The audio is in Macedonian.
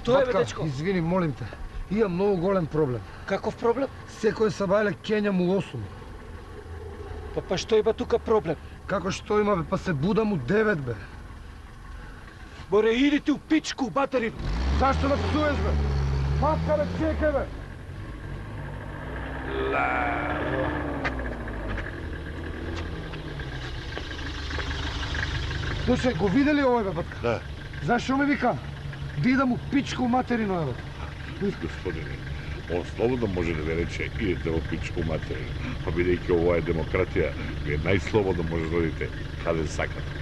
Што е, бе, дечко? Извини, молим те. Имам многу голем проблем. Каков проблем? Секој сабајле Кења му 8. Па што има тука проблем? Како што има, бе, па се будам у 9, бе. Боре, иди ти у пичку, материн! Зашто ме псуеш, бе? Матка, бе, чекай, бе! Слушај, го видели овој, бе, батка? Да. Зашо ме вика? Да идам у пичку материно, бе. Господине, он слободно може да ве рече идете во пичку материно, па бидејќи ова е демократија, вие најслободно може да одите каде сакате.